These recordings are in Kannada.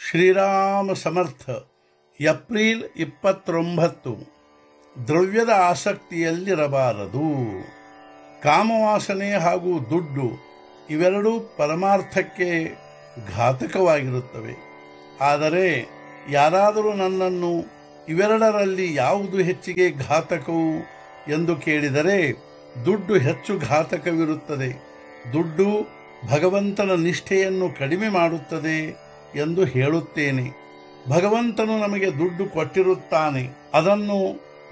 ಶ್ರೀರಾಮ ಸಮರ್ಥ. ಏಪ್ರಿಲ್ 29. ದ್ರವ್ಯದ ಆಸಕ್ತಿಯಲ್ಲಿರಬಾರದು. ಕಾಮವಾಸನೆ ಹಾಗೂ ದುಡ್ಡು ಇವೆರಡೂ ಪರಮಾರ್ಥಕ್ಕೆ ಘಾತಕವಾಗಿರುತ್ತವೆ. ಆದರೆ ಯಾರಾದರೂ ನನ್ನನ್ನು ಇವೆರಡರಲ್ಲಿ ಯಾವುದು ಹೆಚ್ಚಿಗೆ ಘಾತಕವು ಎಂದು ಕೇಳಿದರೆ ದುಡ್ಡು ಹೆಚ್ಚು ಘಾತಕವಿರುತ್ತದೆ. ದುಡ್ಡು ಭಗವಂತನ ನಿಷ್ಠೆಯನ್ನು ಕಡಿಮೆ ಮಾಡುತ್ತದೆ ಎಂದು ಹೇಳುತ್ತೇನೆ. ಭಗವಂತನು ನಮಗೆ ದುಡ್ಡು ಕೊಟ್ಟಿರುತ್ತಾನೆ, ಅದನ್ನು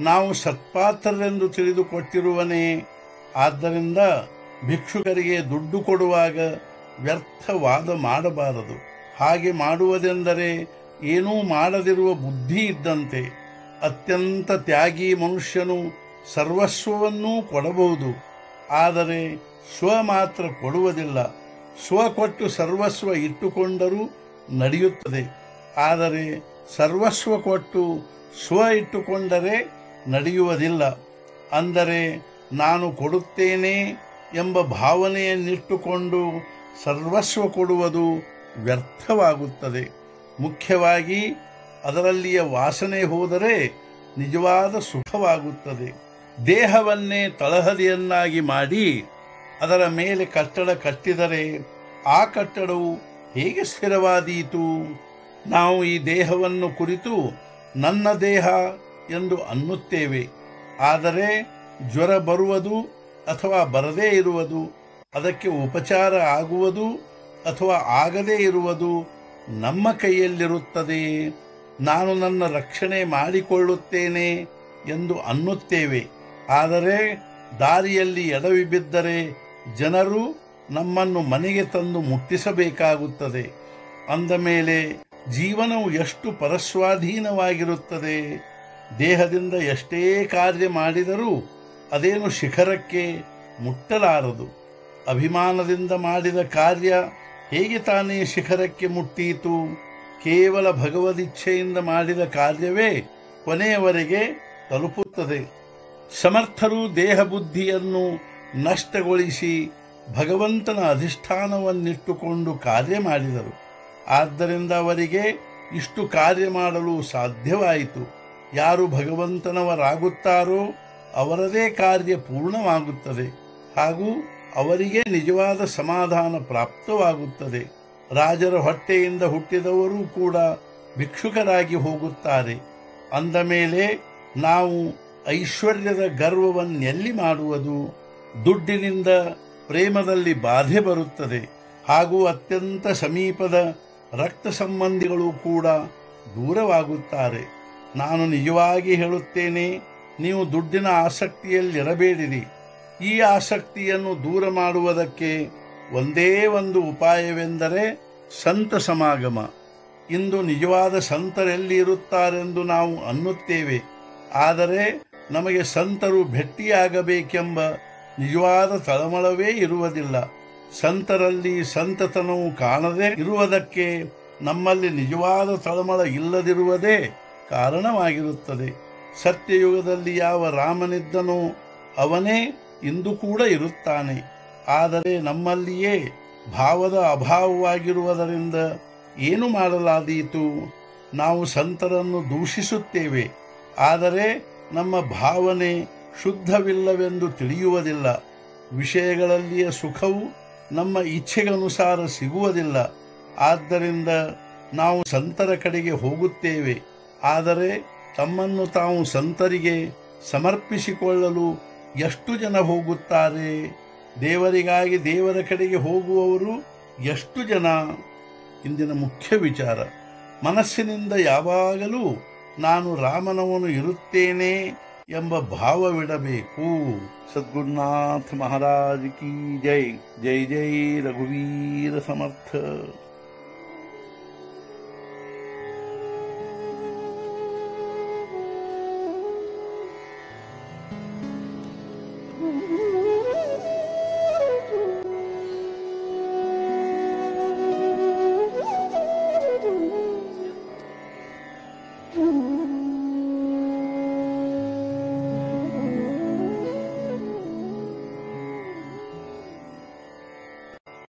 ನಾವು ಸತ್ಪಾತ್ರರೆಂದು ತಿಳಿದುಕೊಟ್ಟಿರುವನೇ. ಆದ್ದರಿಂದ ಭಿಕ್ಷುಕರಿಗೆ ದುಡ್ಡು ಕೊಡುವಾಗ ವ್ಯರ್ಥವಾದ ಮಾಡಬಾರದು. ಹಾಗೆ ಮಾಡುವುದೆಂದರೆ ಏನೂ ಮಾಡದಿರುವ ಬುದ್ಧಿ ಇದ್ದಂತೆ. ಅತ್ಯಂತ ತ್ಯಾಗಿ ಮನುಷ್ಯನು ಸರ್ವಸ್ವವನ್ನೂ ಕೊಡಬಹುದು, ಆದರೆ ಸ್ವ ಮಾತ್ರ ಕೊಡುವುದಿಲ್ಲ. ಸ್ವ ಕೊಟ್ಟು ಸರ್ವಸ್ವ ಇಟ್ಟುಕೊಂಡರೂ ನಡೆಯುತ್ತದೆ, ಆದರೆ ಸರ್ವಸ್ವ ಕೊಟ್ಟು ಸ್ವ ಇಟ್ಟುಕೊಂಡರೆ ನಡೆಯುವುದಿಲ್ಲ. ಅಂದರೆ ನಾನು ಕೊಡುತ್ತೇನೆ ಎಂಬ ಭಾವನೆಯನ್ನಿಟ್ಟುಕೊಂಡು ಸರ್ವಸ್ವ ಕೊಡುವುದು ವ್ಯರ್ಥವಾಗುತ್ತದೆ. ಮುಖ್ಯವಾಗಿ ಅದರಲ್ಲಿಯ ವಾಸನೆ ಹೋದರೆ ನಿಜವಾದ ಸುಖವಾಗುತ್ತದೆ. ದೇಹವನ್ನೇ ತಳಹದಿಯನ್ನಾಗಿ ಮಾಡಿ ಅದರ ಮೇಲೆ ಕಟ್ಟಡ ಕಟ್ಟಿದರೆ ಆ ಕಟ್ಟಡವು ಹೇಗೆ ಸ್ಥಿರವಾದೀತು? ನಾವು ಈ ದೇಹವನ್ನು ಕುರಿತು ನನ್ನ ದೇಹ ಎಂದು ಅನ್ನುತ್ತೇವೆ. ಆದರೆ ಜ್ವರ ಬರುವುದು ಅಥವಾ ಬರದೇ ಇರುವುದು, ಅದಕ್ಕೆ ಉಪಚಾರ ಆಗುವುದು ಅಥವಾ ಆಗದೇ ಇರುವುದು ನಮ್ಮ ಕೈಯಲ್ಲಿರುತ್ತದೆ. ನಾನು ನನ್ನ ರಕ್ಷಣೆ ಮಾಡಿಕೊಳ್ಳುತ್ತೇನೆ ಎಂದು ಅನ್ನುತ್ತೇವೆ. ಆದರೆ ದಾರಿಯಲ್ಲಿ ಎಡವಿ ಬಿದ್ದರೆ ಜನರು ನಮ್ಮನ್ನು ಮನೆಗೆ ತಂದು ಮುಟ್ಟಿಸಬೇಕಾಗುತ್ತದೆ. ಅಂದ ಮೇಲೆ ಜೀವನವು ಎಷ್ಟು ಪರಸ್ವಾಧೀನವಾಗಿರುತ್ತದೆ. ದೇಹದಿಂದ ಎಷ್ಟೇ ಕಾರ್ಯ ಮಾಡಿದರೂ ಅದೇನು ಶಿಖರಕ್ಕೆ ಮುಟ್ಟಲಾರದು. ಅಭಿಮಾನದಿಂದ ಮಾಡಿದ ಕಾರ್ಯ ಹೇಗೆ ತಾನೇ ಶಿಖರಕ್ಕೆ ಮುಟ್ಟೀತು? ಕೇವಲ ಭಗವದಿಚ್ಛೆಯಿಂದ ಮಾಡಿದ ಕಾರ್ಯವೇ ಕೊನೆಯವರೆಗೆ ತಲುಪುತ್ತದೆ. ಸಮರ್ಥರು ದೇಹ ಬುದ್ಧಿಯನ್ನು ನಷ್ಟಗೊಳಿಸಿ ಭಗವಂತನ ಅಧಿಷ್ಠಾನವನ್ನಿಟ್ಟುಕೊಂಡು ಕಾರ್ಯ ಮಾಡಿದರು. ಆದ್ದರಿಂದ ಅವರಿಗೆ ಇಷ್ಟು ಕಾರ್ಯ ಮಾಡಲು ಸಾಧ್ಯವಾಯಿತು. ಯಾರು ಭಗವಂತನವರಾಗುತ್ತಾರೋ ಅವರದೇ ಕಾರ್ಯ ಪೂರ್ಣವಾಗುತ್ತದೆ ಹಾಗೂ ಅವರಿಗೆ ನಿಜವಾದ ಸಮಾಧಾನ ಪ್ರಾಪ್ತವಾಗುತ್ತದೆ. ರಾಜರ ಹೊಟ್ಟೆಯಿಂದ ಹುಟ್ಟಿದವರು ಕೂಡ ಭಿಕ್ಷುಕರಾಗಿ ಹೋಗುತ್ತಾರೆ. ಅಂದ ಮೇಲೆ ನಾವು ಐಶ್ವರ್ಯದ ಗರ್ವವನ್ನೆಲ್ಲಿ ಮಾಡುವುದು? ದುಡ್ಡಿನಿಂದ ಪ್ರೇಮದಲ್ಲಿ ಬಾಧೆ ಬರುತ್ತದೆ ಹಾಗೂ ಅತ್ಯಂತ ಸಮೀಪದ ರಕ್ತ ಸಂಬಂಧಿಗಳು ಕೂಡ ದೂರವಾಗುತ್ತಾರೆ. ನಾನು ನಿಜವಾಗಿ ಹೇಳುತ್ತೇನೆ, ನೀವು ದುಡ್ಡಿನ ಆಸಕ್ತಿಯಲ್ಲಿರಬೇಡಿರಿ. ಈ ಆಸಕ್ತಿಯನ್ನು ದೂರ ಮಾಡುವುದಕ್ಕೆ ಒಂದೇ ಒಂದು ಉಪಾಯವೆಂದರೆ ಸಂತ ಸಮಾಗಮ. ಇಂದು ನಿಜವಾದ ಸಂತರೆಲ್ಲಿ ಇರುತ್ತಾರೆಂದು ನಾವು ಅನ್ನುತ್ತೇವೆ, ಆದರೆ ನಮಗೆ ಸಂತರು ಭೇಟಿಯಾಗಬೇಕೆಂಬ ನಿಜವಾದ ತಳಮಳವೇ ಇರುವುದಿಲ್ಲ. ಸಂತರಲ್ಲಿ ಸಂತತನವು ಕಾಣದೇ ಇರುವುದಕ್ಕೆ ನಮ್ಮಲ್ಲಿ ನಿಜವಾದ ತಳಮಳ ಇಲ್ಲದಿರುವುದೇ ಕಾರಣವಾಗಿರುತ್ತದೆ. ಸತ್ಯಯುಗದಲ್ಲಿ ಯಾವ ರಾಮನಿದ್ದನೋ ಅವನೇ ಇಂದು ಕೂಡ ಇರುತ್ತಾನೆ. ಆದರೆ ನಮ್ಮಲ್ಲಿಯೇ ಭಾವದ ಅಭಾವವಾಗಿರುವುದರಿಂದ ಏನು ಮಾಡಲಾದೀತು? ನಾವು ಸಂತರನ್ನು ದೂಷಿಸುತ್ತೇವೆ, ಆದರೆ ನಮ್ಮ ಭಾವನೆ ಶುದ್ಧವಿಲ್ಲವೆಂದು ತಿಳಿಯುವುದಿಲ್ಲ. ವಿಷಯಗಳಲ್ಲಿಯ ಸುಖವು ನಮ್ಮ ಇಚ್ಛೆಗನುಸಾರ ಸಿಗುವುದಿಲ್ಲ. ಆದ್ದರಿಂದ ನಾವು ಸಂತರ ಕಡೆಗೆ ಹೋಗುತ್ತೇವೆ, ಆದರೆ ತಮ್ಮನ್ನು ತಾವು ಸಂತರಿಗೆ ಸಮರ್ಪಿಸಿಕೊಳ್ಳಲು ಎಷ್ಟು ಜನ ಹೋಗುತ್ತಾರೆ? ದೇವರಿಗಾಗಿ ದೇವರ ಕಡೆಗೆ ಹೋಗುವವರು ಎಷ್ಟು ಜನ? ಇಂದಿನ ಮುಖ್ಯ ವಿಚಾರ, ಮನಸ್ಸಿನಿಂದ ಯಾವಾಗಲೂ ನಾನು ರಾಮನವನು ಇರುತ್ತೇನೆ ಎಂಬ ಭಾವವಿಡಬೇಕು. ಸದ್ಗುರುನಾಥ ಮಹಾರಾಜ್ ಕಿ ಜೈ. ಜೈ ಜೈ ರಘುವೀರ ಸಮರ್ಥ.